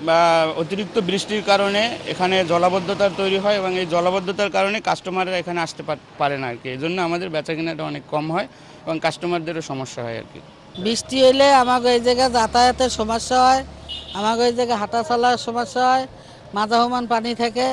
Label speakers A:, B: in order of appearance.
A: বা অতিরিক্ত বৃষ্টির কারণে এখানে জলাবদ্ধতার তৈরি হয় এবং এই জলাবদ্ধতার কারণে কাস্টমাররা এখানে আসতে পারে না আর কি। এই জন্য আমাদের বেচাকেনাটা অনেক কম হয় এবং কাস্টমারদেরও সমস্যা হয় আর কি।
B: বৃষ্টি হলে আমাকে এই জায়গায় যাতায়াতের সমস্যা হয়, আমাকে এই জায়গায় হাঁটা চলার সমস্যা হয়, মাঝাহুমান পানি থাকে।